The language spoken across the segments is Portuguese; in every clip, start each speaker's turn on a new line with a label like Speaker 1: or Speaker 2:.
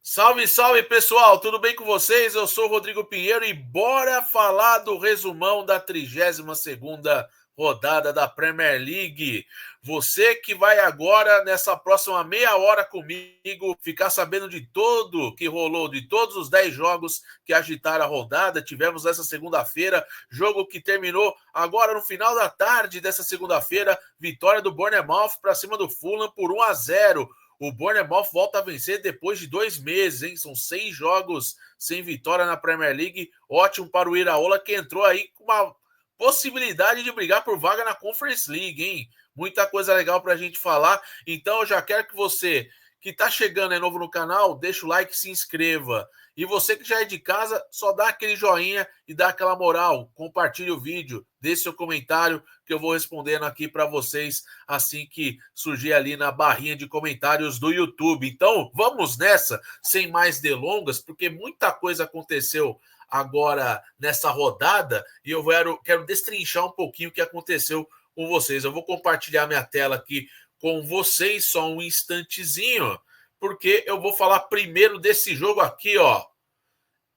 Speaker 1: Salve, salve pessoal, tudo bem com vocês? Eu sou o Rodrigo Pinheiro e bora falar do resumão da 32ª rodada da Premier League. Você que vai agora, nessa próxima meia hora comigo, ficar sabendo de tudo que rolou, de todos os 10 jogos que agitaram a rodada. Tivemos essa segunda-feira, jogo que terminou agora no final da tarde dessa segunda-feira, vitória do Bournemouth para cima do Fulham por 1-0. O Bournemouth volta a vencer depois de 2 meses, hein? São 6 jogos sem vitória na Premier League. Ótimo para o Iraola, que entrou aí com uma possibilidade de brigar por vaga na Conference League, hein? Muita coisa legal para a gente falar. Então, eu já quero que você que está chegando, é novo no canal, deixa o like e se inscreva. E você que já é de casa, só dá aquele joinha e dá aquela moral. Compartilhe o vídeo, deixe seu comentário que eu vou respondendo aqui para vocês assim que surgir ali na barrinha de comentários do YouTube. Então, vamos nessa, sem mais delongas, porque muita coisa aconteceu agora nessa rodada e eu quero destrinchar um pouquinho o que aconteceu com vocês. Eu vou compartilhar minha tela aqui com vocês só um instantezinho, porque eu vou falar primeiro desse jogo aqui, ó.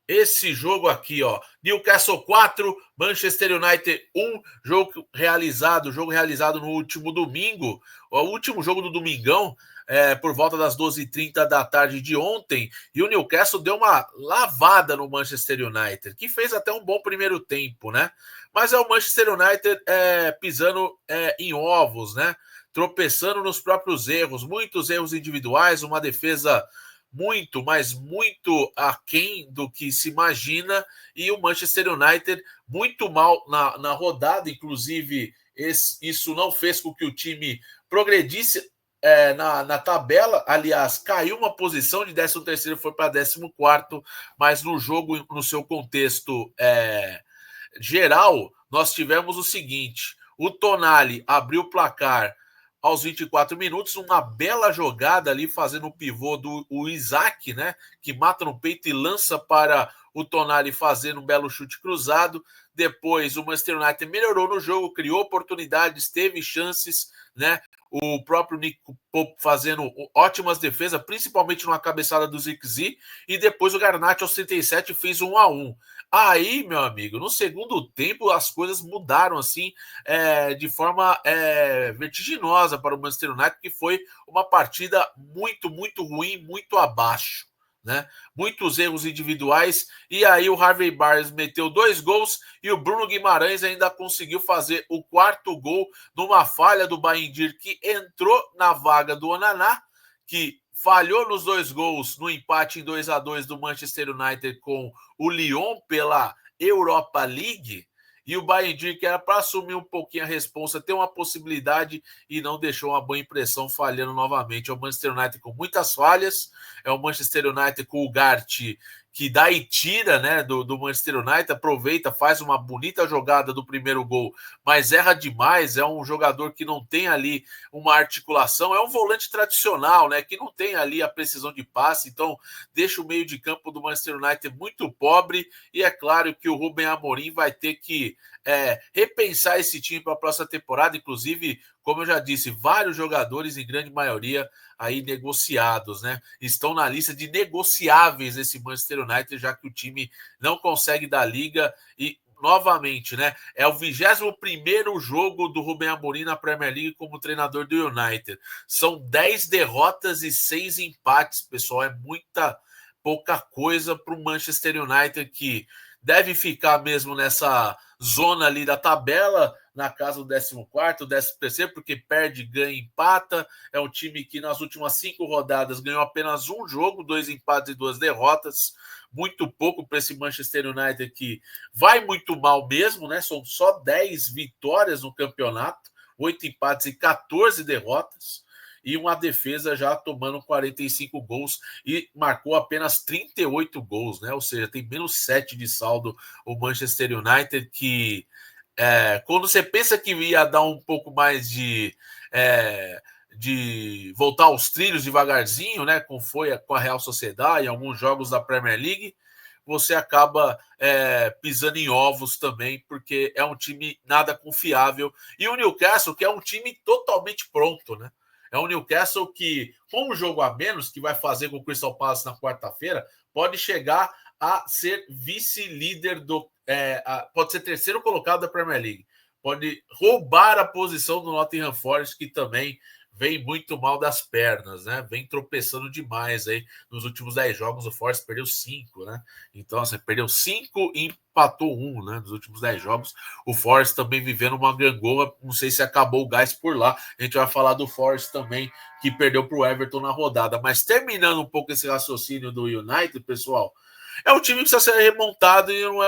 Speaker 1: Esse jogo aqui, ó. Newcastle 4, Manchester United 1, jogo realizado no último domingo, o último jogo do domingão, por volta das 12h30 da tarde de ontem, e o Newcastle deu uma lavada no Manchester United, que fez até um bom primeiro tempo, né? Mas é o Manchester United pisando em ovos, né? Tropeçando nos próprios erros, muitos erros individuais, uma defesa muito, mas muito aquém do que se imagina, e o Manchester United muito mal na rodada, inclusive isso não fez com que o time progredisse na tabela. Aliás, caiu uma posição de 13º, foi para 14º, mas no jogo, no seu contexto geral, nós tivemos o seguinte: o Tonali abriu o placar aos 24 minutos, uma bela jogada ali, fazendo o pivô do Isaac, né? Que mata no peito e lança para o Tonali fazer um belo chute cruzado. Depois o Manchester United melhorou no jogo, criou oportunidades, teve chances, né? O próprio Nico Pope fazendo ótimas defesas, principalmente numa cabeçada do Zirkzee, e depois o Garnacho aos 37 fez 1-1. Aí, meu amigo, no segundo tempo as coisas mudaram assim de forma vertiginosa para o Manchester United, que foi uma partida muito, muito ruim, muito abaixo, né? Muitos erros individuais, e aí o Harvey Barnes meteu 2 gols e o Bruno Guimarães ainda conseguiu fazer o 4º gol numa falha do Baindir, que entrou na vaga do Onaná, que falhou nos 2 gols no empate em 2-2 do Manchester United com o Lyon pela Europa League, e o Baindir, que era para assumir um pouquinho a responsa, ter uma possibilidade, e não deixou uma boa impressão, falhando novamente. É o Manchester United com muitas falhas, é o Manchester United com o Ugarte, que dá e tira, né, do Manchester United, aproveita, faz uma bonita jogada do primeiro gol, mas erra demais. É um jogador que não tem ali uma articulação, é um volante tradicional, né, que não tem ali a precisão de passe, então deixa o meio de campo do Manchester United muito pobre, e é claro que o Rubem Amorim vai ter que repensar esse time para a próxima temporada. Inclusive, como eu já disse, vários jogadores, em grande maioria, aí negociados, né? Estão na lista de negociáveis esse Manchester United, já que o time não consegue dar liga. E novamente, né? É o 21º jogo do Rubem Amorim na Premier League como treinador do United. São 10 derrotas e 6 empates, pessoal. É muita pouca coisa para o Manchester United, que deve ficar mesmo nessa zona ali da tabela, na casa do 14º, 13º, porque perde, ganha, empata. É um time que nas últimas 5 rodadas ganhou apenas um jogo, 2 empates e 2 derrotas. Muito pouco para esse Manchester United, que vai muito mal mesmo, né? São só 10 vitórias no campeonato, 8 empates e 14 derrotas, e uma defesa já tomando 45 gols e marcou apenas 38 gols, né? Ou seja, tem menos 7 de saldo o Manchester United, que quando você pensa que ia dar um pouco mais de voltar aos trilhos devagarzinho, né? Como foi com a Real Sociedade em alguns jogos da Premier League, você acaba pisando em ovos também, porque é um time nada confiável. E o Newcastle, que é um time totalmente pronto, né? É um Newcastle que, com um jogo a menos, que vai fazer com o Crystal Palace na quarta-feira, pode chegar a ser vice-líder pode ser terceiro colocado da Premier League. Pode roubar a posição do Nottingham Forest, que também vem muito mal das pernas, né? Vem tropeçando demais aí. Nos últimos 10 jogos, o Forest perdeu 5, né? Então, assim, perdeu 5 e empatou 1, né? Nos últimos 10 jogos. O Forest também vivendo uma gangorra. Não sei se acabou o gás por lá. A gente vai falar do Forest também, que perdeu para o Everton na rodada. Mas terminando um pouco esse raciocínio do United, pessoal, é um time que precisa ser remontado e não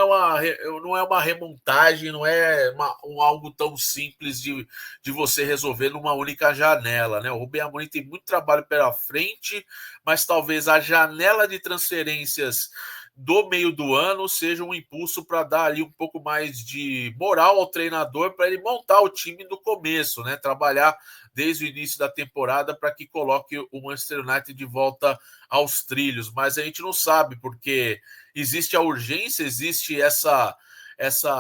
Speaker 1: é uma remontagem, não é algo tão simples de você resolver numa única janela, né? O Rubem Amorim tem muito trabalho pela frente, mas talvez a janela de transferências do meio do ano seja um impulso para dar ali um pouco mais de moral ao treinador para ele montar o time do começo, né? Trabalhar desde o início da temporada para que coloque o Manchester United de volta aos trilhos, mas a gente não sabe, porque existe a urgência, existe essa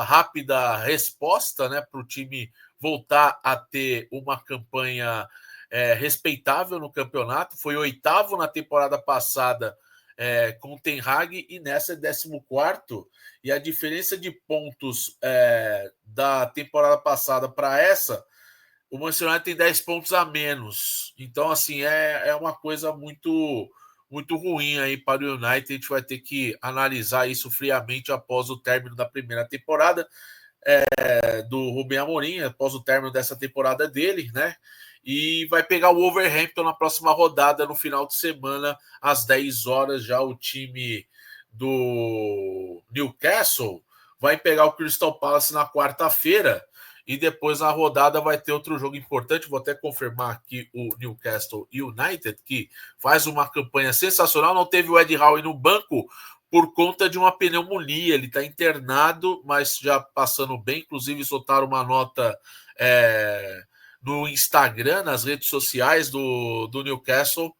Speaker 1: rápida resposta, né, para o time voltar a ter uma campanha respeitável no campeonato. Foi 8º na temporada passada com o Ten Hag e nessa é 14º, e a diferença de pontos da temporada passada para essa, o Manchester United tem 10 pontos a menos. Então, assim, é uma coisa muito ruim aí para o United. A gente vai ter que analisar isso friamente após o término da primeira temporada do Rubem Amorim, após o término dessa temporada dele, né? E vai pegar o Wolverhampton na próxima rodada, no final de semana, às 10 horas. Já o time do Newcastle vai pegar o Crystal Palace na quarta-feira. E depois na rodada vai ter outro jogo importante. Vou até confirmar aqui o Newcastle United, que faz uma campanha sensacional. Não teve o Ed Howe no banco por conta de uma pneumonia. Ele está internado, mas já passando bem. Inclusive soltaram uma nota no Instagram, nas redes sociais do Newcastle,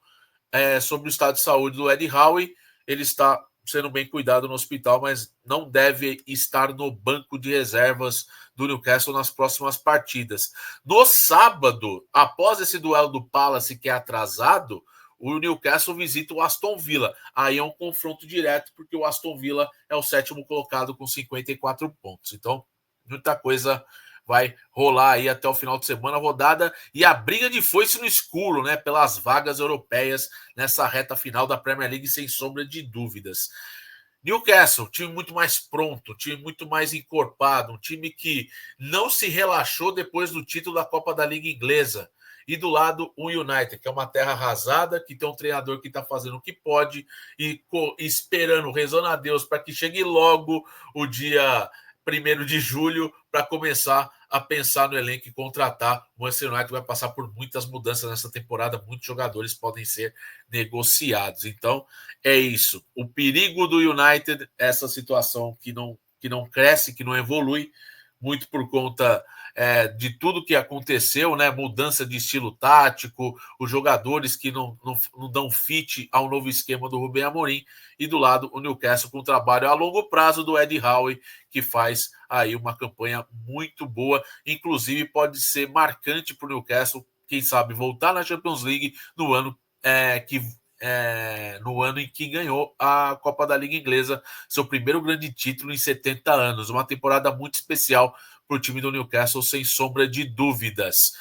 Speaker 1: sobre o estado de saúde do Ed Howe. Ele está sendo bem cuidado no hospital, mas não deve estar no banco de reservas do Newcastle nas próximas partidas. No sábado, após esse duelo do Palace, que é atrasado, o Newcastle visita o Aston Villa. Aí é um confronto direto, porque o Aston Villa é o 7º colocado com 54 pontos. Então, muita coisa vai rolar aí até o final de semana, rodada e a briga de foice no escuro, né, pelas vagas europeias nessa reta final da Premier League, sem sombra de dúvidas. Newcastle, time muito mais pronto, time muito mais encorpado, um time que não se relaxou depois do título da Copa da Liga Inglesa. E do lado, o United, que é uma terra arrasada, que tem um treinador que está fazendo o que pode e esperando, rezando a Deus para que chegue logo o dia 1º de julho para começar a pensar no elenco e contratar. O Manchester United vai passar por muitas mudanças nessa temporada, muitos jogadores podem ser negociados. Então, é isso. O perigo do United, essa situação que não cresce, que não evolui, muito por conta de tudo que aconteceu, né? Mudança de estilo tático, os jogadores que não dão fit ao novo esquema do Rubem Amorim, e do lado o Newcastle com trabalho a longo prazo do Ed Howe, que faz aí uma campanha muito boa, inclusive pode ser marcante para o Newcastle, quem sabe voltar na Champions League no ano no ano em que ganhou a Copa da Liga Inglesa, seu primeiro grande título em 70 anos. Uma temporada muito especial para o time do Newcastle, sem sombra de dúvidas.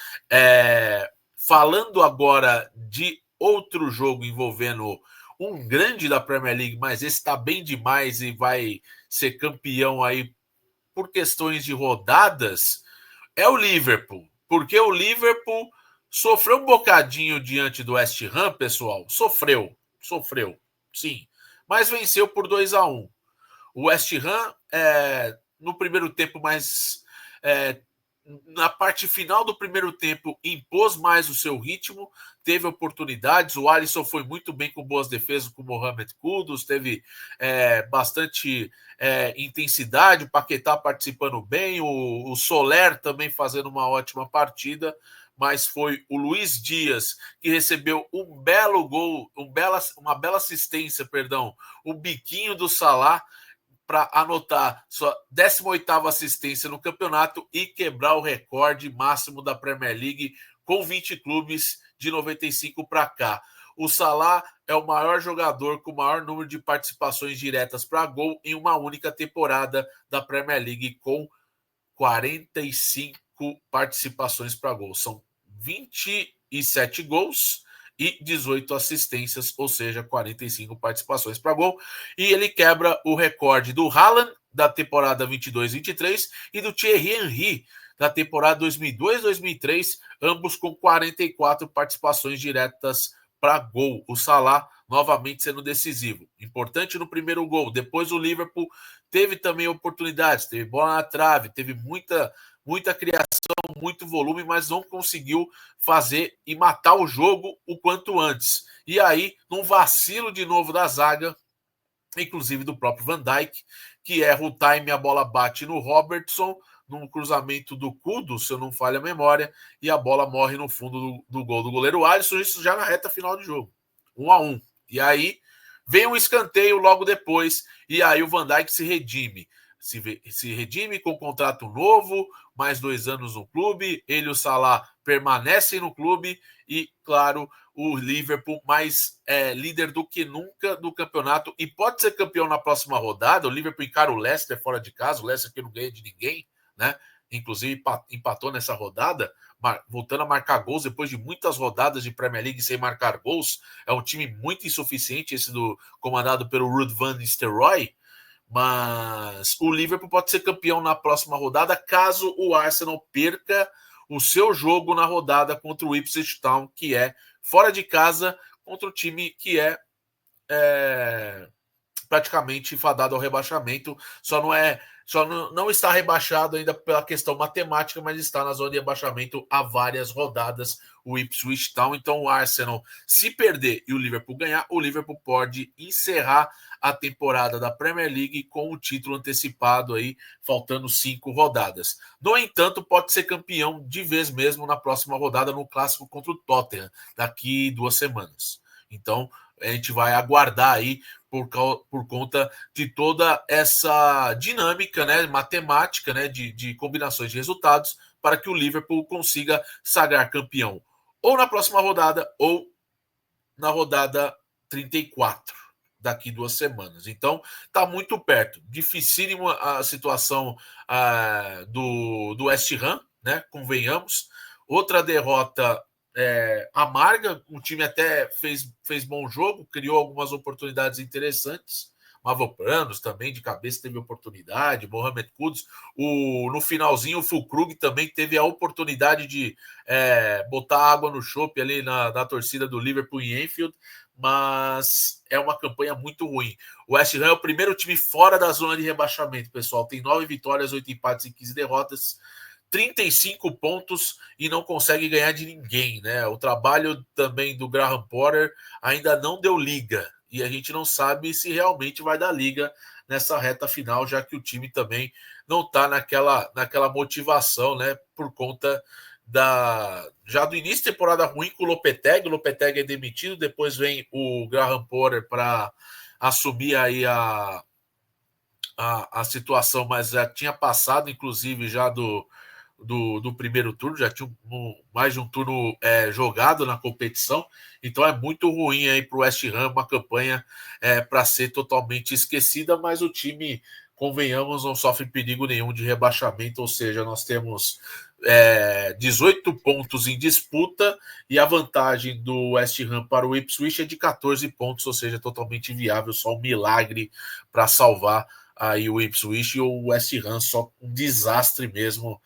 Speaker 1: Falando agora de outro jogo envolvendo um grande da Premier League, mas esse está bem demais e vai ser campeão aí por questões de rodadas, é o Liverpool. Porque o Liverpool sofreu um bocadinho diante do West Ham, pessoal. Sofreu, sim. Mas venceu por 2-1. O West Ham, no primeiro tempo, na parte final do primeiro tempo, impôs mais o seu ritmo, teve oportunidades. O Alisson foi muito bem com boas defesas com o Mohamed Kudus, teve bastante intensidade, o Paquetá participando bem, o Soler também fazendo uma ótima partida, mas foi o Luiz Dias que recebeu um belo gol, uma bela assistência, o biquinho do Salah, para anotar sua 18ª assistência no campeonato e quebrar o recorde máximo da Premier League com 20 clubes de 95 para cá. O Salah é o maior jogador com o maior número de participações diretas para gol em uma única temporada da Premier League, com 45 participações para gol. São 27 gols e 18 assistências, ou seja, 45 participações para gol. E ele quebra o recorde do Haaland da temporada 22-23 e do Thierry Henry da temporada 2002-2003, ambos com 44 participações diretas para gol. O Salah novamente sendo decisivo. Importante no primeiro gol. Depois o Liverpool teve também oportunidades, teve bola na trave, teve muita criação, muito volume, mas não conseguiu fazer e matar o jogo o quanto antes. E aí, num vacilo de novo da zaga, inclusive do próprio Van Dijk, que erra o time, a bola bate no Robertson, num cruzamento do Kudo, se eu não falho a memória, e a bola morre no fundo do gol do goleiro Alisson, isso já na reta final do jogo. 1-1. E aí vem um escanteio logo depois, e aí o Van Dijk se redime. Se redime com contrato novo, mais 2 anos no clube, ele e o Salah permanecem no clube, e, claro, o Liverpool mais líder do que nunca do campeonato, e pode ser campeão na próxima rodada. O Liverpool encara o Leicester fora de casa, o Leicester que não ganha de ninguém, né? Inclusive empatou nessa rodada, voltando a marcar gols depois de muitas rodadas de Premier League sem marcar gols. É um time muito insuficiente, esse comandado pelo Ruud van Nistelrooy, mas o Liverpool pode ser campeão na próxima rodada caso o Arsenal perca o seu jogo na rodada contra o Ipswich Town, que é fora de casa, contra o time que é praticamente fadado ao rebaixamento. Só não está rebaixado ainda pela questão matemática, mas está na zona de rebaixamento há várias rodadas, o Ipswich Town. Então o Arsenal, se perder e o Liverpool ganhar, o Liverpool pode encerrar a temporada da Premier League com o título antecipado aí, faltando 5 rodadas. No entanto, pode ser campeão de vez mesmo na próxima rodada no clássico contra o Tottenham, daqui 2 semanas. Então, a gente vai aguardar aí por conta de toda essa dinâmica, né, matemática, né, de combinações de resultados, para que o Liverpool consiga sagrar campeão ou na próxima rodada ou na rodada 34, daqui 2 semanas. Então, está muito perto. Dificílimo a situação do West Ham, né, convenhamos. Outra derrota amarga. O time até fez bom jogo, criou algumas oportunidades interessantes. Mavropanos também de cabeça teve oportunidade, Mohamed Kudus. No finalzinho, o Füllkrug também teve a oportunidade de botar água no chope ali na torcida do Liverpool em Anfield, mas é uma campanha muito ruim. O West Ham é o primeiro time fora da zona de rebaixamento, pessoal. Tem 9 vitórias, 8 empates e 15 derrotas. 35 pontos e não consegue ganhar de ninguém, né? O trabalho também do Graham Potter ainda não deu liga, e a gente não sabe se realmente vai dar liga nessa reta final, já que o time também não está naquela motivação, né? Por conta já do início de temporada ruim com o Lopetegui é demitido, depois vem o Graham Potter para assumir aí a situação, mas já tinha passado, inclusive, já do primeiro turno, já tinha mais de um turno jogado na competição, então é muito ruim aí para o West Ham, uma campanha para ser totalmente esquecida, mas o time, convenhamos, não sofre perigo nenhum de rebaixamento, ou seja, nós temos 18 pontos em disputa e a vantagem do West Ham para o Ipswich é de 14 pontos, ou seja, totalmente inviável, só um milagre para salvar aí o Ipswich, e o West Ham só um desastre mesmo,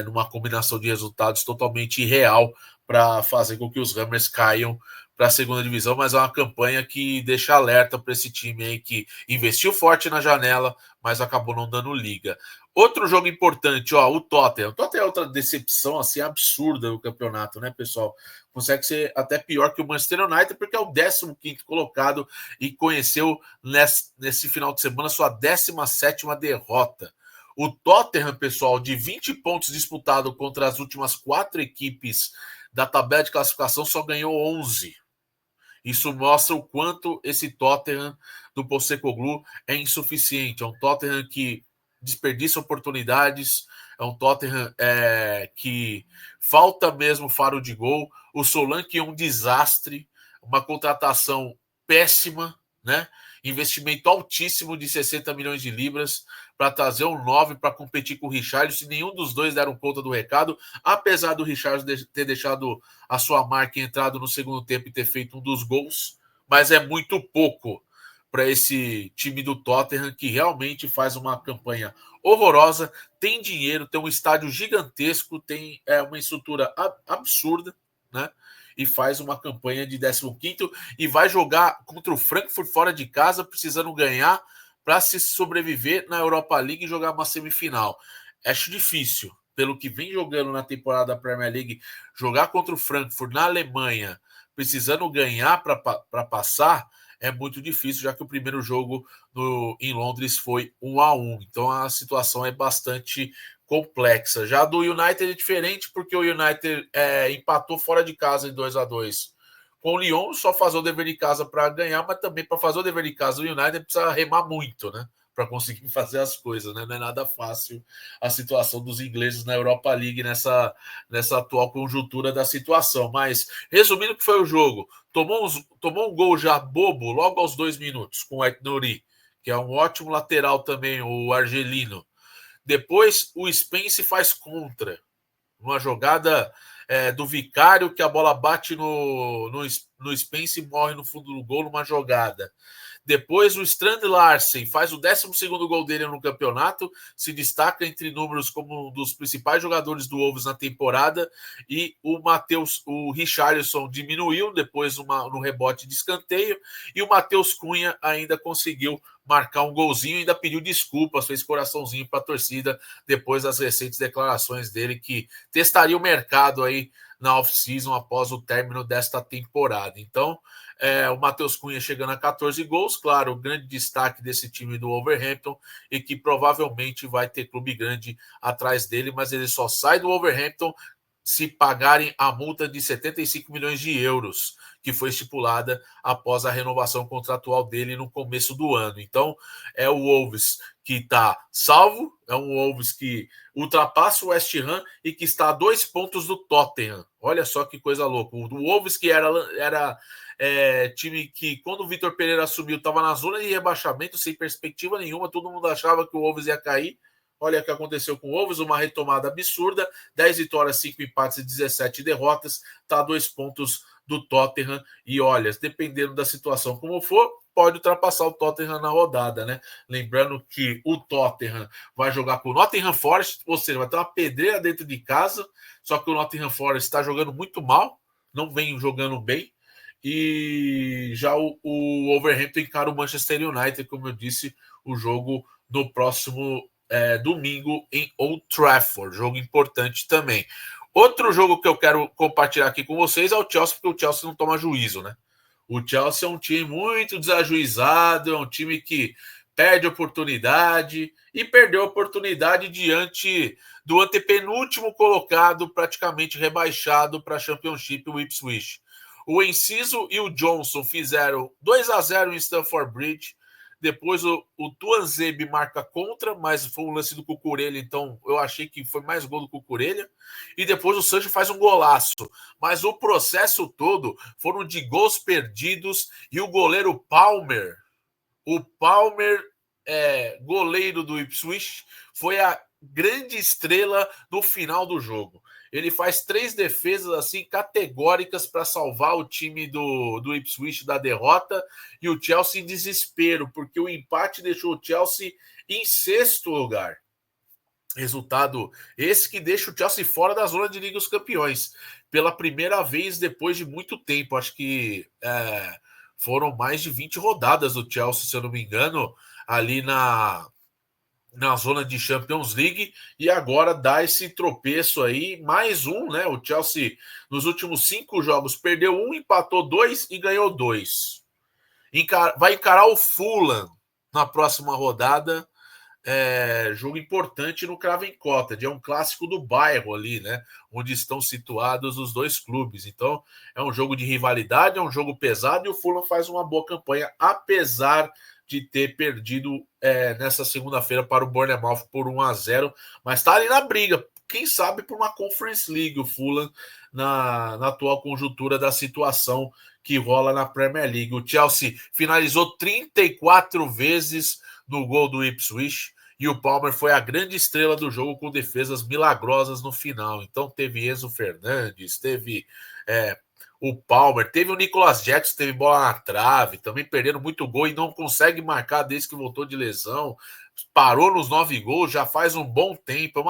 Speaker 1: numa combinação de resultados totalmente irreal para fazer com que os Hammers caiam para a segunda divisão, mas é uma campanha que deixa alerta para esse time aí que investiu forte na janela, mas acabou não dando liga. Outro jogo importante, o Tottenham. O Tottenham é outra decepção assim absurda do campeonato, né, pessoal? Consegue ser até pior que o Manchester United, porque é o 15º colocado e conheceu nesse final de semana sua 17ª derrota. O Tottenham, pessoal, de 20 pontos disputados contra as últimas 4 equipes da tabela de classificação, só ganhou 11. Isso mostra o quanto esse Tottenham do Postecoglou é insuficiente. É um Tottenham que desperdiça oportunidades, é um Tottenham que falta mesmo faro de gol. O Solanke é um desastre, uma contratação péssima, né? Investimento altíssimo de 60 milhões de libras para trazer um 9 para competir com o Richarlison. Nenhum dos dois deram conta do recado, apesar do Richarlison ter deixado a sua marca e entrado no segundo tempo e ter feito um dos gols, mas é muito pouco para esse time do Tottenham, que realmente faz uma campanha horrorosa, tem dinheiro, tem um estádio gigantesco, tem uma estrutura absurda, né? E faz uma campanha de 15º e vai jogar contra o Frankfurt fora de casa, precisando ganhar para se sobreviver na Europa League e jogar uma semifinal. Acho difícil, pelo que vem jogando na temporada da Premier League, jogar contra o Frankfurt na Alemanha, precisando ganhar para passar, é muito difícil, já que o primeiro jogo em Londres foi 1-1. Então a situação é bastante complexa. Já do United é diferente, porque o United empatou fora de casa em 2-2 com o Lyon, só fazer o dever de casa para ganhar, mas também para fazer o dever de casa o United precisa remar muito, né? Para conseguir fazer as coisas, né? Não é nada fácil a situação dos ingleses na Europa League nessa atual conjuntura da situação. Mas, resumindo o que foi o jogo, tomou um gol já bobo logo aos 2 minutos com o Aït-Nouri, que é um ótimo lateral também, o argelino. Depois o Spence faz contra, uma jogada do Vicário, que a bola bate no Spence e morre no fundo do gol numa jogada. Depois o Strand Larsen faz o 12º gol dele no campeonato, se destaca entre números como um dos principais jogadores do Wolves na temporada, e o Richarlison diminuiu depois no rebote de escanteio, e o Matheus Cunha ainda conseguiu marcar um golzinho, ainda pediu desculpas, fez coraçãozinho para a torcida depois das recentes declarações dele que testaria o mercado aí na off-season após o término desta temporada. Então, o Matheus Cunha chegando a 14 gols, claro, o grande destaque desse time do Wolverhampton e que provavelmente vai ter clube grande atrás dele, mas ele só sai do Wolverhampton se pagarem a multa de 75 milhões de euros, que foi estipulada após a renovação contratual dele no começo do ano. Então, é o Wolves que está salvo, é um Wolves que ultrapassa o West Ham e que está a 2 pontos do Tottenham. Olha só que coisa louca. O Wolves, que era time que, quando o Vitor Pereira assumiu, estava na zona de rebaixamento, sem perspectiva nenhuma, todo mundo achava que o Wolves ia cair. Olha o que aconteceu com o Wolves, uma retomada absurda, 10 vitórias, 5 empates e 17 derrotas, está a 2 pontos do Tottenham, e olha, dependendo da situação como for, pode ultrapassar o Tottenham na rodada, né? Lembrando que o Tottenham vai jogar com o Nottingham Forest, ou seja, vai ter uma pedreira dentro de casa, só que o Nottingham Forest está jogando muito mal, não vem jogando bem, e já o Wolverhampton encara o Manchester United, como eu disse, o jogo no próximo domingo em Old Trafford, jogo importante também. Outro jogo que eu quero compartilhar aqui com vocês é o Chelsea, porque o Chelsea não toma juízo, né? O Chelsea é um time muito desajuizado, é um time que perde oportunidade e perdeu a oportunidade diante do antepenúltimo colocado, praticamente rebaixado para a Championship, o Ipswich. O Enciso e o Johnson fizeram 2-0 em Stamford Bridge. Depois o Tuanzebe marca contra, mas foi um lance do Cucurella, então eu achei que foi mais gol do Cucurella. E depois o Sancho faz um golaço. Mas o processo todo foram de gols perdidos e o goleiro Palmer, goleiro do Ipswich, foi a grande estrela no final do jogo. Ele faz 3 defesas assim categóricas para salvar o time do Ipswich da derrota, e o Chelsea em desespero, porque o empate deixou o Chelsea em 6º lugar. Resultado esse que deixa o Chelsea fora da zona de Liga dos Campeões pela primeira vez depois de muito tempo. Acho que foram mais de 20 rodadas do Chelsea, se eu não me engano, ali na zona de Champions League, e agora dá esse tropeço aí, mais um, né? O Chelsea, nos últimos 5 jogos, perdeu 1, empatou 2 e ganhou 2. Vai encarar o Fulham na próxima rodada, jogo importante no Craven Cottage, é um clássico do bairro ali, né? Onde estão situados os dois clubes. Então, é um jogo de rivalidade, é um jogo pesado, e o Fulham faz uma boa campanha, apesar de ter perdido nessa segunda-feira para o Bournemouth por 1-0, mas está ali na briga, quem sabe por uma Conference League o Fulham na atual conjuntura da situação que rola na Premier League. O Chelsea finalizou 34 vezes no gol do Ipswich e o Palmer foi a grande estrela do jogo com defesas milagrosas no final. Então teve Enzo Fernandes, teve o Palmer, teve o Nicolas Jackson, teve bola na trave, também perderam muito gol e não consegue marcar desde que voltou de lesão. Parou nos 9 gols, já faz um bom tempo.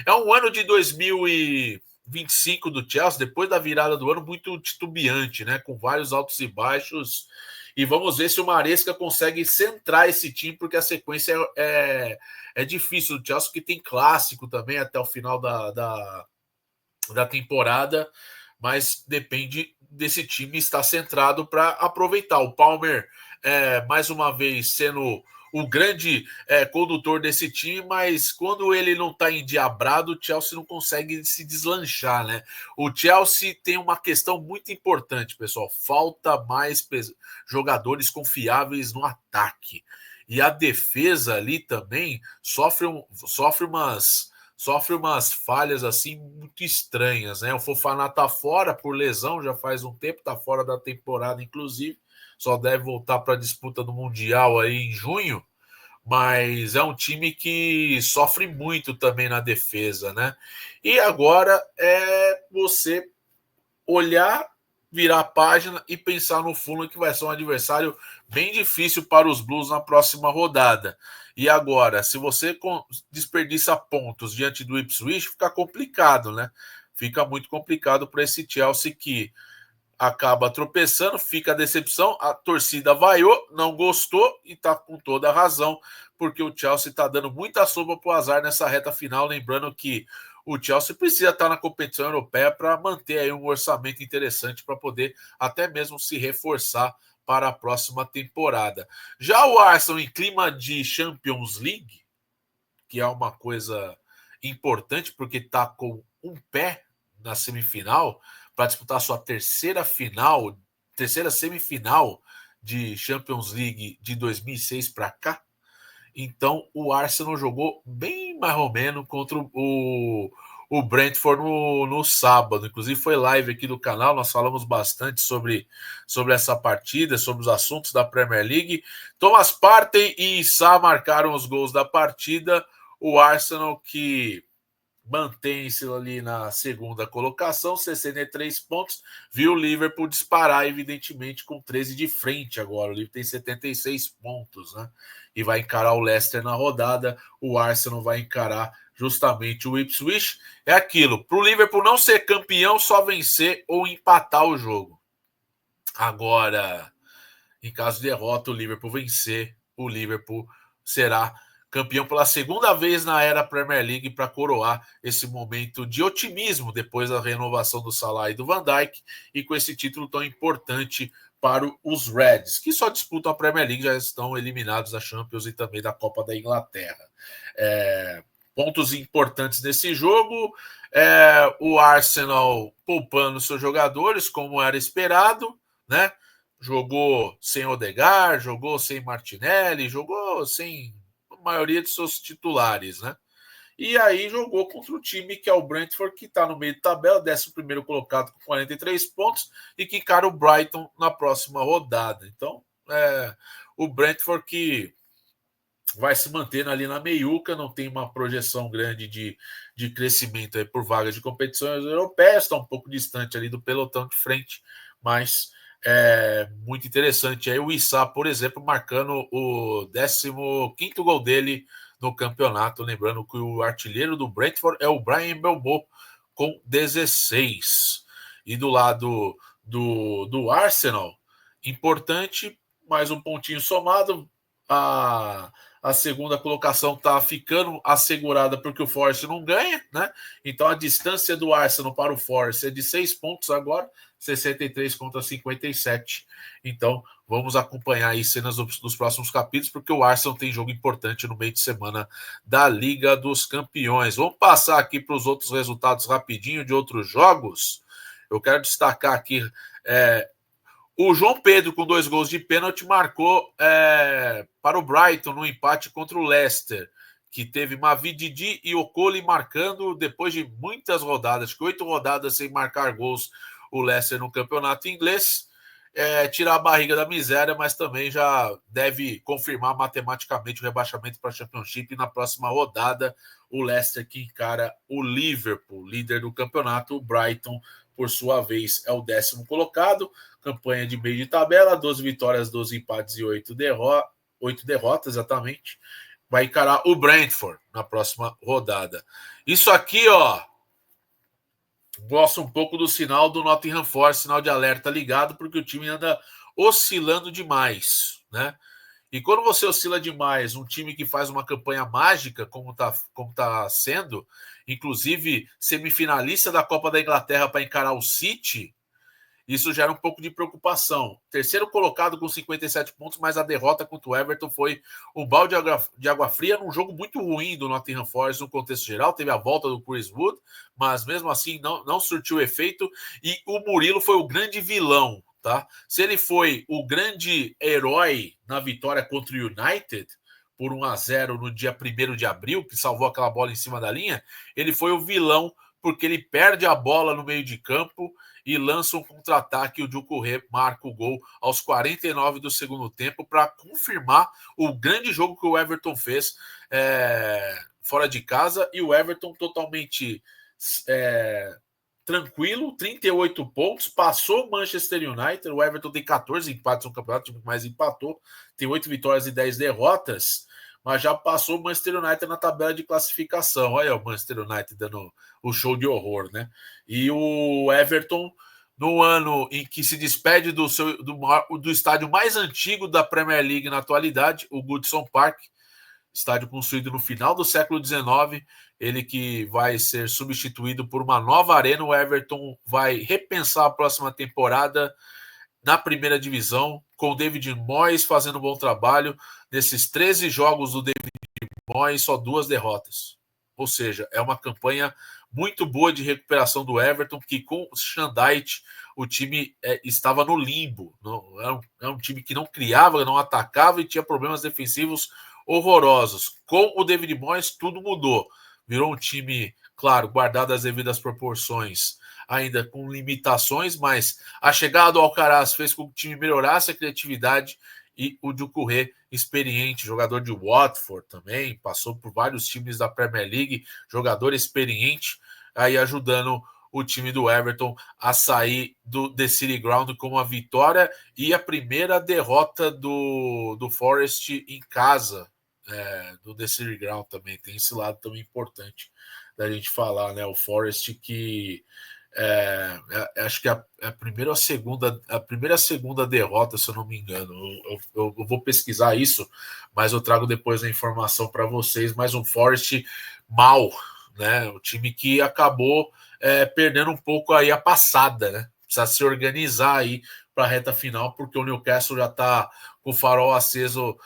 Speaker 1: É um ano de 2025 do Chelsea, depois da virada do ano, muito titubeante, né? Com vários altos e baixos. E vamos ver se o Maresca consegue centrar esse time, porque a sequência é difícil do Chelsea, porque tem clássico também até o final da temporada, mas depende desse time estar centrado para aproveitar. O Palmer, mais uma vez, sendo o grande condutor desse time, mas quando ele não está endiabrado, o Chelsea não consegue se deslanchar, né? O Chelsea tem uma questão muito importante, pessoal. Falta mais jogadores confiáveis no ataque. E a defesa ali também sofre umas falhas assim muito estranhas, né? O Fofana tá fora por lesão, já faz um tempo, tá fora da temporada, inclusive. Só deve voltar para a disputa do Mundial aí em junho, mas é um time que sofre muito também na defesa, né? E agora é você olhar, virar a página e pensar no Fulham, que vai ser um adversário bem difícil para os Blues na próxima rodada. E agora, se você desperdiça pontos diante do Ipswich, fica complicado, né? Fica muito complicado para esse Chelsea que acaba tropeçando, fica a decepção, a torcida vaiou, não gostou e está com toda a razão, porque o Chelsea está dando muita sopa para o azar nessa reta final, lembrando que o Chelsea precisa estar na competição europeia para manter aí um orçamento interessante para poder até mesmo se reforçar para a próxima temporada. Já o Arsenal em clima de Champions League, que é uma coisa importante porque está com um pé na semifinal para disputar sua terceira semifinal de Champions League de 2006 para cá. Então o Arsenal jogou bem mais ou menos contra o Brentford no sábado. Inclusive foi live aqui do canal, nós falamos bastante sobre essa partida, sobre os assuntos da Premier League. Thomas Partey e Issa marcaram os gols da partida. O Arsenal que mantém-se ali na segunda colocação, 63 pontos, viu o Liverpool disparar, evidentemente, com 13 de frente agora. O Liverpool tem 76 pontos, né? E vai encarar o Leicester na rodada. O Arsenal vai encarar justamente o Ipswich. É aquilo, para o Liverpool não ser campeão, só vencer ou empatar o jogo. Agora, em caso de derrota, o Liverpool vencer, o Liverpool será campeão pela segunda vez na era Premier League para coroar esse momento de otimismo depois da renovação do Salah e do Van Dijk e com esse título tão importante para os Reds, que só disputam a Premier League, já estão eliminados da Champions e também da Copa da Inglaterra. Pontos importantes nesse jogo, o Arsenal poupando seus jogadores, como era esperado, né? Jogou sem Odegaard, jogou sem Martinelli, jogou sem a maioria de seus titulares, né? E aí jogou contra o time que é o Brentford, que está no meio de tabela, 11º colocado com 43 pontos, e que encara o Brighton na próxima rodada. Então, o Brentford que vai se mantendo ali na meiuca, não tem uma projeção grande de crescimento aí por vagas de competições europeias, está um pouco distante ali do pelotão de frente, mas muito interessante. Aí o Issa, por exemplo, marcando o 15º gol dele no campeonato, lembrando que o artilheiro do Brentford é o Brian Mbeumo, com 16. E do lado do Arsenal, importante, mais um pontinho somado, a segunda colocação está ficando assegurada porque o Forest não ganha, né? Então a distância do Arsenal para o Forest é de 6 pontos agora, 63 contra 57. Então vamos acompanhar aí cenas dos próximos capítulos, porque o Arsenal tem jogo importante no meio de semana da Liga dos Campeões. Vamos passar aqui para os outros resultados rapidinho de outros jogos. Eu quero destacar aqui o João Pedro, com 2 gols de pênalti, marcou para o Brighton no empate contra o Leicester, que teve Mavididi e Okoli marcando depois de muitas rodadas, que 8 rodadas sem marcar gols, o Leicester no campeonato inglês. Tirar a barriga da miséria, mas também já deve confirmar matematicamente o rebaixamento para a Championship na próxima rodada. O Leicester que encara o Liverpool, líder do campeonato. O Brighton, por sua vez, é o 10º colocado. Campanha de meio de tabela, 12 vitórias, 12 empates e 8 derrotas, exatamente. Vai encarar o Brentford na próxima rodada. Isso aqui, ó, gosto um pouco do sinal do Nottingham Forest, sinal de alerta ligado, porque o time anda oscilando demais, né? E quando você oscila demais, um time que faz uma campanha mágica, como tá sendo, inclusive semifinalista da Copa da Inglaterra para encarar o City, isso gera um pouco de preocupação. Terceiro colocado com 57 pontos, mas a derrota contra o Everton foi um balde de água fria num jogo muito ruim do Nottingham Forest no contexto geral. Teve a volta do Chris Wood, mas mesmo assim não surtiu efeito. E o Murilo foi o grande vilão, tá? Se ele foi o grande herói na vitória contra o United por 1-0 no dia 1º de abril, que salvou aquela bola em cima da linha, ele foi o vilão porque ele perde a bola no meio de campo e lança um contra-ataque. O Doucouré marca o gol aos 49 do segundo tempo para confirmar o grande jogo que o Everton fez fora de casa. E o Everton totalmente tranquilo, 38 pontos, passou o Manchester United. O Everton tem 14 empates no campeonato, o time que mais empatou, tem 8 vitórias e 10 derrotas, mas já passou o Manchester United na tabela de classificação. Olha o Manchester United dando o show de horror, né? E o Everton, no ano em que se despede do estádio mais antigo da Premier League na atualidade, o Goodison Park, estádio construído no final do século XIX, ele que vai ser substituído por uma nova arena. O Everton vai repensar a próxima temporada na primeira divisão, com o David Moyes fazendo um bom trabalho. Nesses 13 jogos do David Moyes, só 2 derrotas. Ou seja, é uma campanha muito boa de recuperação do Everton, que com o Shandite o time estava no limbo. Era um time que não criava, não atacava e tinha problemas defensivos horrorosos. Com o David Moyes, tudo mudou. Virou um time, claro, guardado as devidas proporções, ainda com limitações, mas a chegada do Alcaraz fez com que o time melhorasse a criatividade. E o Doucouré, experiente, jogador de Watford também, passou por vários times da Premier League, jogador experiente, aí ajudando o time do Everton a sair do The City Ground com uma vitória e a primeira derrota do Forest em casa, do The City Ground também. Tem esse lado também importante da gente falar, né? O Forest que acho que a primeira ou a segunda derrota, se eu não me engano. Eu vou pesquisar isso, mas eu trago depois a informação para vocês. Mas um Forest mal, né? O time que acabou perdendo um pouco aí a passada, né? Precisa se organizar aí para a reta final, porque o Newcastle já está com o farol aceso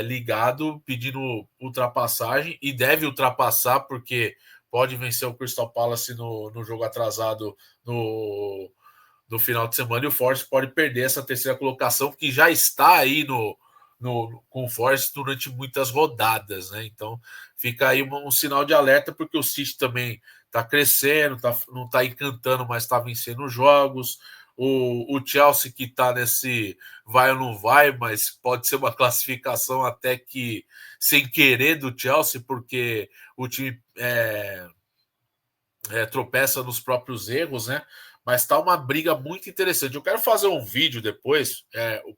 Speaker 1: ligado, pedindo ultrapassagem, e deve ultrapassar, porque pode vencer o Crystal Palace no jogo atrasado no final de semana, e o Forest pode perder essa terceira colocação, que já está aí com o Forest durante muitas rodadas, né? Então fica aí um sinal de alerta, porque o City também está crescendo, não está encantando, mas está vencendo jogos. O Chelsea, que está nesse vai ou não vai, mas pode ser uma classificação até que sem querer do Chelsea, porque o time tropeça nos próprios erros, né? Mas tá uma briga muito interessante. Eu quero fazer um vídeo depois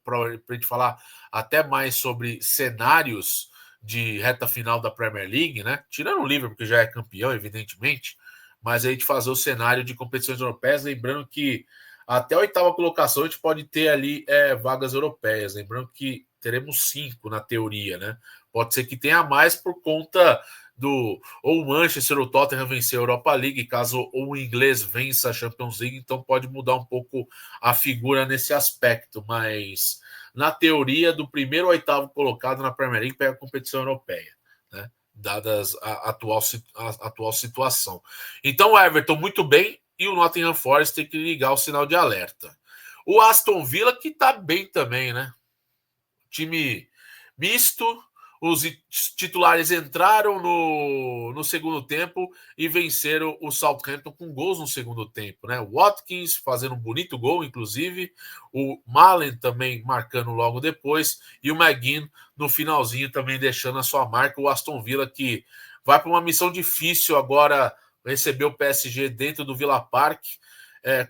Speaker 1: para a gente falar até mais sobre cenários de reta final da Premier League, né? Tirando o Liverpool, que já é campeão, evidentemente, mas a gente fazer o cenário de competições europeias, lembrando que até a 8ª colocação a gente pode ter ali vagas europeias. Lembrando que teremos 5 na teoria, né? Pode ser que tenha mais por conta ou o Manchester ou o Tottenham vencer a Europa League, caso o inglês vença a Champions League, então pode mudar um pouco a figura nesse aspecto, mas na teoria, do primeiro ao 8º colocado na Premier League pega a competição europeia, né? Dadas a atual situação. Então o Everton muito bem, e o Nottingham Forest tem que ligar o sinal de alerta. O Aston Villa, que tá bem também, né? Time misto. Os titulares entraram no segundo tempo e venceram o Southampton com gols no segundo tempo, né? O Watkins fazendo um bonito gol, inclusive, o Malen também marcando logo depois e o McGinn no finalzinho também deixando a sua marca. O Aston Villa que vai para uma missão difícil agora, receber o PSG dentro do Villa Park,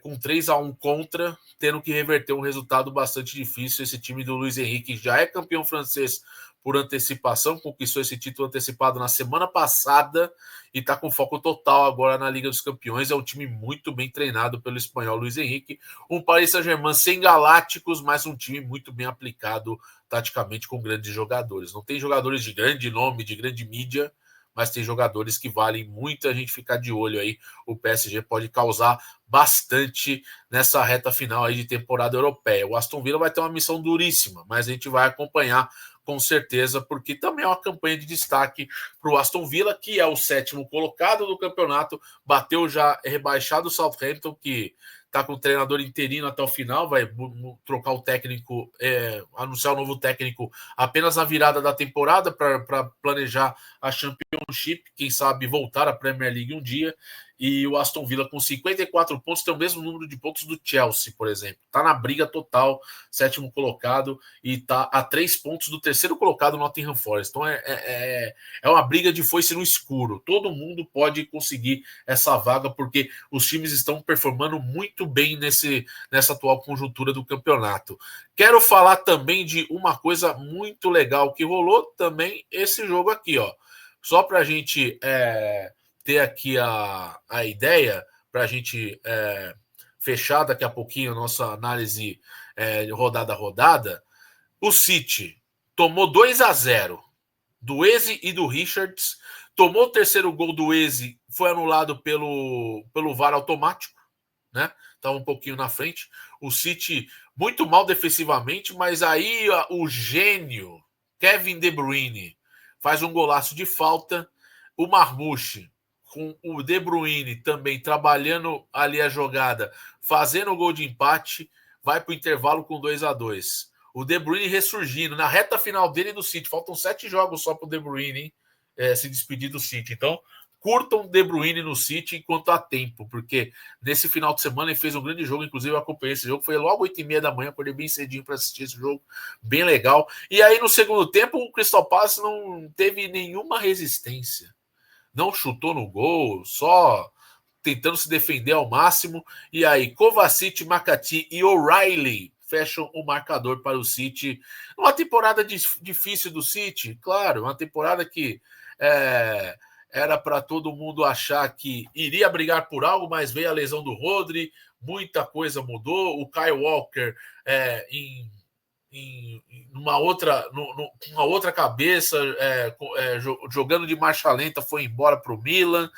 Speaker 1: com 3-1 contra, tendo que reverter um resultado bastante difícil. Esse time do Luiz Henrique já é campeão francês por antecipação, conquistou esse título antecipado na semana passada e está com foco total agora na Liga dos Campeões. É um time muito bem treinado pelo espanhol Luiz Henrique, um Paris Saint-Germain sem galácticos, mas um time muito bem aplicado taticamente com grandes jogadores. Não tem jogadores de grande nome, de grande mídia, mas tem jogadores que valem muito a gente ficar de olho aí. O PSG pode causar bastante nessa reta final aí de temporada europeia. O Aston Villa vai ter uma missão duríssima, mas a gente vai acompanhar com certeza, porque também é uma campanha de destaque para o Aston Villa, que é o 7º colocado do campeonato, bateu já rebaixado o Southampton, que está com o treinador interino até o final, vai trocar o técnico, anunciar o novo técnico apenas na virada da temporada para planejar a Championship, quem sabe voltar à Premier League um dia. E o Aston Villa com 54 pontos tem o mesmo número de pontos do Chelsea, por exemplo. Está na briga total, 7º colocado, e está a 3 pontos do 3º colocado, Nottingham Forest. Então é uma briga de foice no escuro. Todo mundo pode conseguir essa vaga, porque os times estão performando muito bem nessa atual conjuntura do campeonato. Quero falar também de uma coisa muito legal que rolou também, esse jogo aqui, ó. Só para a gente ter aqui a ideia, para a gente fechar daqui a pouquinho a nossa análise rodada a rodada. O City tomou 2-0 do Eze e do Richards, tomou o terceiro gol do Eze, foi anulado pelo VAR automático, né? Estava um pouquinho na frente. O City muito mal defensivamente, mas aí o gênio Kevin De Bruyne faz um golaço de falta. O Marmouche, com o De Bruyne também trabalhando ali a jogada, fazendo o gol de empate, vai para o intervalo com 2-2. O De Bruyne ressurgindo na reta final dele do City. Faltam 7 jogos só para o De Bruyne, hein? Se despedir do City. Então, curtam De Bruyne no City enquanto há tempo, porque nesse final de semana ele fez um grande jogo, inclusive eu acompanhei esse jogo, foi logo 8h30 da manhã, acordei bem cedinho para assistir esse jogo, bem legal. E aí no segundo tempo o Crystal Palace não teve nenhuma resistência, não chutou no gol, só tentando se defender ao máximo. E aí Kovacic, Makati e O'Reilly fecham o marcador para o City. Uma temporada difícil do City, claro, uma temporada que era para todo mundo achar que iria brigar por algo, mas veio a lesão do Rodri, muita coisa mudou. O Kyle Walker numa outra cabeça, jogando de marcha lenta, foi embora para o Milan.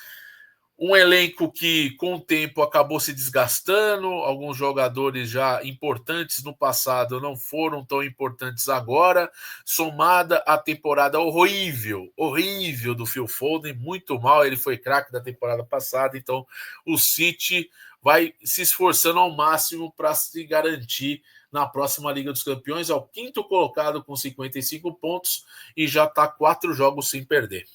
Speaker 1: Um elenco que, com o tempo, acabou se desgastando. Alguns jogadores já importantes no passado não foram tão importantes agora. Somada à temporada horrível do Phil Foden, muito mal. Ele foi craque da temporada passada. Então, o City vai se esforçando ao máximo para se garantir na próxima Liga dos Campeões. É o 5º colocado com 55 pontos e já está 4 jogos sem perder.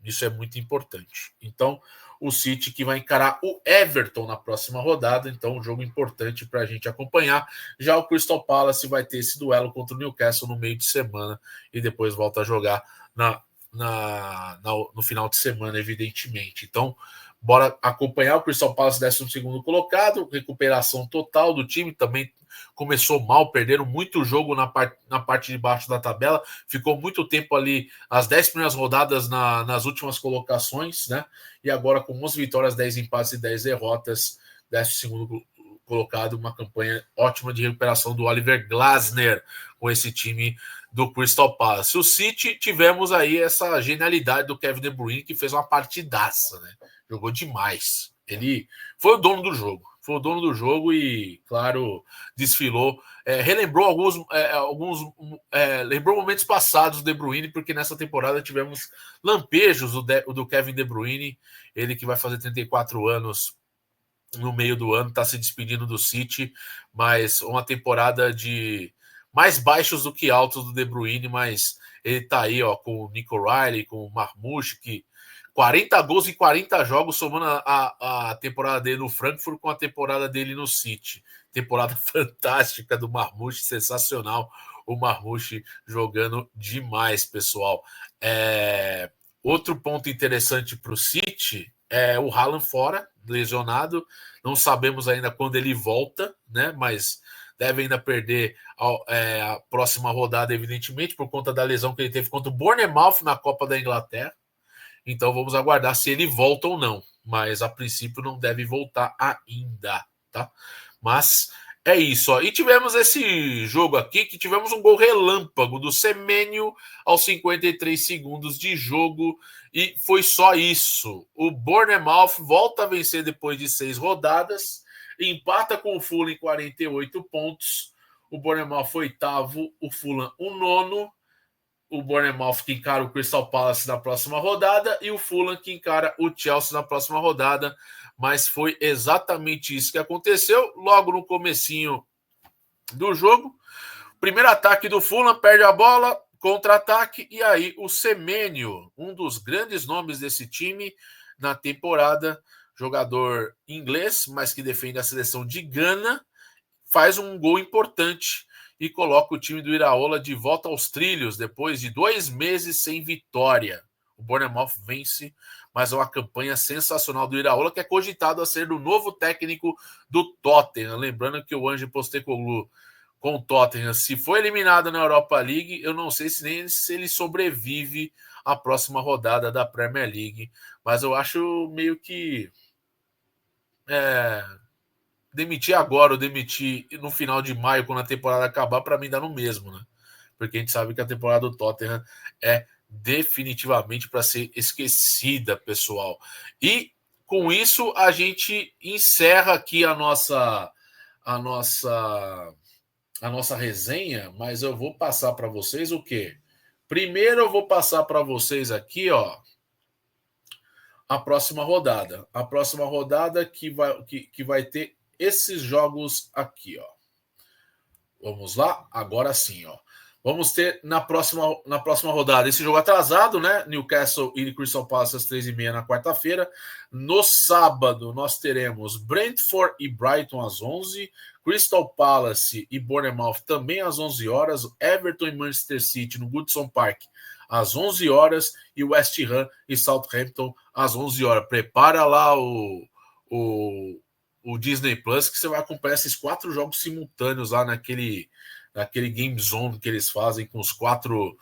Speaker 1: Isso é muito importante. Então, o City que vai encarar o Everton na próxima rodada, então um jogo importante para a gente acompanhar. Já o Crystal Palace vai ter esse duelo contra o Newcastle no meio de semana e depois volta a jogar no final de semana, evidentemente. Então, bora acompanhar o Crystal Palace, 12º colocado, recuperação total do time, também começou mal, perderam muito jogo na parte de baixo da tabela, ficou muito tempo ali, as 10 primeiras rodadas nas últimas colocações, né? E agora com 11 vitórias, 10 empates e 10 derrotas, 12º colocado, uma campanha ótima de recuperação do Oliver Glasner com esse time do Crystal Palace. O City, tivemos aí essa genialidade do Kevin De Bruyne, que fez uma partidaça, né? Jogou demais. Ele foi o dono do jogo e, claro, desfilou. Relembrou lembrou momentos passados do De Bruyne, porque nessa temporada tivemos lampejos do Kevin De Bruyne, ele que vai fazer 34 anos no meio do ano, está se despedindo do City, mas uma temporada de mais baixos do que altos do De Bruyne, mas ele tá aí, ó, com o Nico Riley, com o Marmouche, que 40 gols em 40 jogos, somando a temporada dele no Frankfurt com a temporada dele no City. Temporada fantástica do Marmouche, sensacional. O Marmouche jogando demais, pessoal. Outro ponto interessante para o City é o Haaland fora, lesionado. Não sabemos ainda quando ele volta, né? Mas deve ainda perder a próxima rodada, evidentemente, por conta da lesão que ele teve contra o Bournemouth na Copa da Inglaterra. Então vamos aguardar se ele volta ou não. Mas a princípio não deve voltar ainda, tá? Mas é isso, ó. E tivemos esse jogo aqui, que tivemos um gol relâmpago do Semenyo aos 53 segundos de jogo, e foi só isso. O Bournemouth volta a vencer depois de 6 rodadas, empata com o Fulham em 48 pontos. O Bournemouth foi oitavo, o Fulham o nono. O Bournemouth que encara o Crystal Palace na próxima rodada e o Fulham que encara o Chelsea na próxima rodada. Mas foi exatamente isso que aconteceu logo no comecinho do jogo. Primeiro ataque do Fulham, perde a bola, contra-ataque, e aí o Semenyo, um dos grandes nomes desse time na temporada, jogador inglês, mas que defende a seleção de Gana, faz um gol importante e coloca o time do Iraola de volta aos trilhos depois de 2 meses sem vitória. O Bournemouth vence, mas é uma campanha sensacional do Iraola, que é cogitado a ser o novo técnico do Tottenham. Lembrando que o Ange Postecoglou com o Tottenham, se for eliminado na Europa League, eu não sei se ele sobrevive à próxima rodada da Premier League, mas eu acho meio que demitir agora ou demitir no final de maio, quando a temporada acabar, para mim dá no mesmo, né? Porque a gente sabe que a temporada do Tottenham é definitivamente para ser esquecida, pessoal. E com isso a gente encerra aqui a nossa resenha, mas eu vou passar para vocês o quê? Primeiro eu vou passar para vocês aqui, ó, a próxima rodada. A próxima rodada que vai ter esses jogos aqui, ó. Vamos lá? Agora sim, ó. Vamos ter na próxima rodada esse jogo atrasado, né? Newcastle e Crystal Palace às 3h30 na quarta-feira. No sábado, nós teremos Brentford e Brighton às 11h, Crystal Palace e Bournemouth também às 11h, Everton e Manchester City no Goodison Park às 11h e West Ham e Southampton às 11h. Prepara lá o Disney Plus, que você vai acompanhar esses 4 jogos simultâneos lá naquele Game Zone que eles fazem com os quatro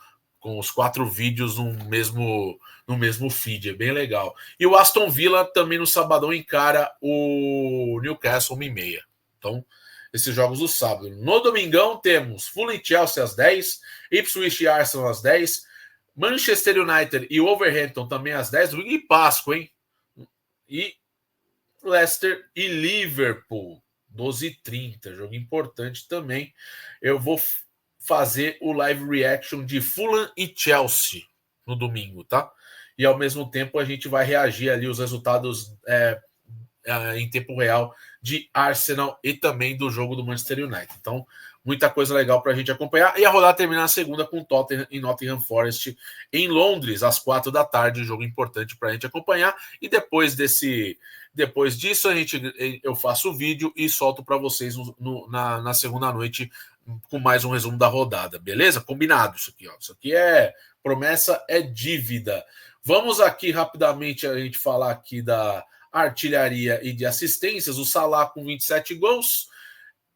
Speaker 1: vídeos no mesmo feed. É bem legal. E o Aston Villa também no sabadão encara o Newcastle 1h30. Então, esses jogos do sábado. No domingão temos Fulham e Chelsea às 10, Ipswich e Arsenal às 10, Manchester United e Wolverhampton também às 10, domingo e Páscoa, hein? E Leicester e Liverpool, 12h30, jogo importante também. Eu vou fazer o live reaction de Fulham e Chelsea no domingo, tá? E ao mesmo tempo a gente vai reagir ali os resultados em tempo real de Arsenal e também do jogo do Manchester United. Então, muita coisa legal para a gente acompanhar. E a rodada termina na segunda com Tottenham e Nottingham Forest em Londres, às 4h, um jogo importante para a gente acompanhar. E depois disso, eu faço o vídeo e solto para vocês na segunda noite com mais um resumo da rodada. Beleza? Combinado isso aqui, ó. Isso aqui é promessa, é dívida. Vamos aqui rapidamente a gente falar aqui da artilharia e de assistências. O Salah com 27 gols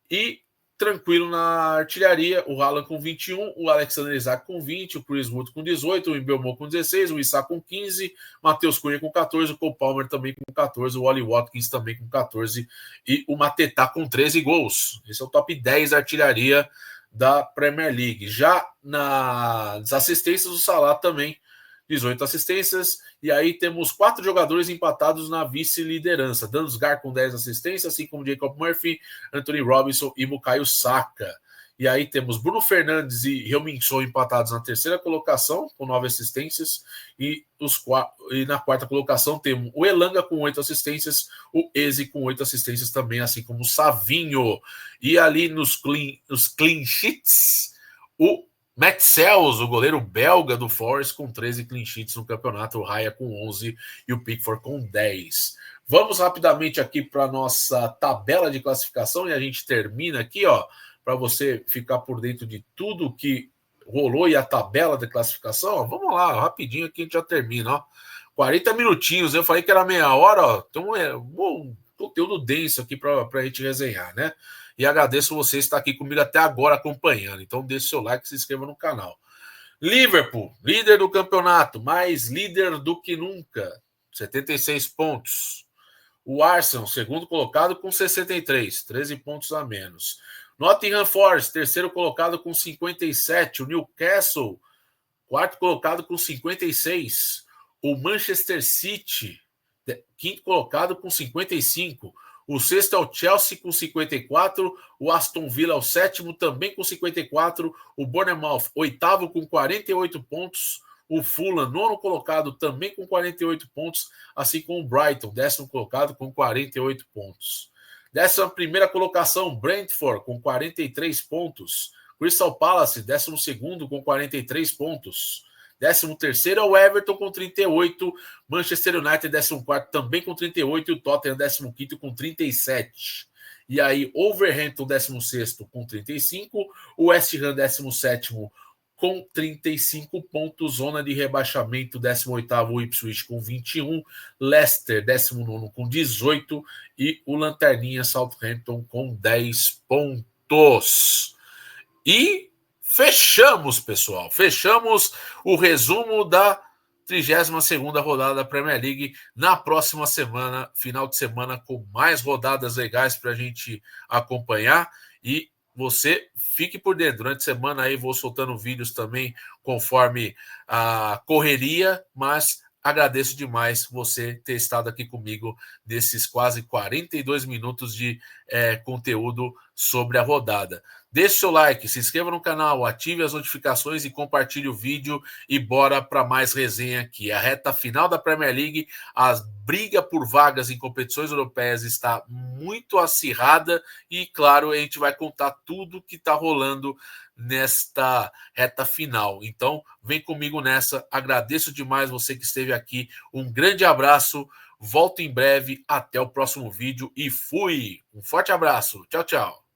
Speaker 1: e tranquilo na artilharia, o Haaland com 21, o Alexander Isak com 20, o Chris Wood com 18, o Mbeumo com 16, o Issa com 15, Matheus Cunha com 14, o Cole Palmer também com 14, o Ollie Watkins também com 14 e o Mateta com 13 gols. Esse é o top 10 da artilharia da Premier League. Já nas assistências, o Salah também 18 assistências, e aí temos 4 jogadores empatados na vice-liderança. Damsgaard com 10 assistências, assim como Jacob Murphy, Anthony Robinson e Bukayo Saka. E aí temos Bruno Fernandes e Heung-min empatados na terceira colocação, com 9 assistências. E na quarta colocação temos o Elanga com 8 assistências, o Eze com 8 assistências também, assim como o Savinho. E ali nos clean sheets, o Matt Sells, o goleiro belga do Forest, com 13 clean sheets no campeonato, o Raya com 11 e o Pickford com 10. Vamos rapidamente aqui para a nossa tabela de classificação e a gente termina aqui, ó, para você ficar por dentro de tudo que rolou e a tabela de classificação. Ó, vamos lá, rapidinho aqui a gente já termina. Ó. 40 minutinhos, eu falei que era meia hora, ó, então é um conteúdo denso aqui para a gente resenhar, né? E agradeço você estar aqui comigo até agora acompanhando. Então deixe seu like e se inscreva no canal. Liverpool, líder do campeonato, mais líder do que nunca, 76 pontos. O Arsenal, segundo colocado, com 63, 13 pontos a menos. Nottingham Forest, terceiro colocado com 57. O Newcastle, quarto colocado com 56. O Manchester City, quinto colocado com 55. O sexto é o Chelsea com 54. O Aston Villa é o sétimo, também com 54. O Bournemouth, oitavo com 48 pontos. O Fulham, nono colocado, também com 48 pontos, assim como o Brighton, décimo colocado, com 48 pontos. 11ª colocação, Brentford, com 43 pontos. Crystal Palace, 12º, com 43 pontos. 13º é o Everton, com 38. Manchester United, 14º, também com 38. E o Tottenham, 15º, com 37. E aí, Wolverhampton, 16º, com 35. O West Ham, 17º, com 35 pontos, zona de rebaixamento, 18º o Ipswich com 21, Leicester 19º com 18 e o Lanterninha Southampton com 10 pontos. E fechamos, pessoal, fechamos o resumo da 32ª rodada da Premier League. Na próxima semana, final de semana, com mais rodadas legais para a gente acompanhar e você fique por dentro. Durante a semana aí vou soltando vídeos também conforme a correria, mas agradeço demais você ter estado aqui comigo nesses quase 42 minutos de conteúdo sobre a rodada. Deixe seu like, se inscreva no canal, ative as notificações e compartilhe o vídeo e bora para mais resenha aqui. A reta final da Premier League, a briga por vagas em competições europeias está muito acirrada e, claro, a gente vai contar tudo que está rolando nesta reta final. Então, vem comigo nessa. Agradeço demais você que esteve aqui. Um grande abraço. Volto em breve. Até o próximo vídeo e fui. Um forte abraço. Tchau, tchau.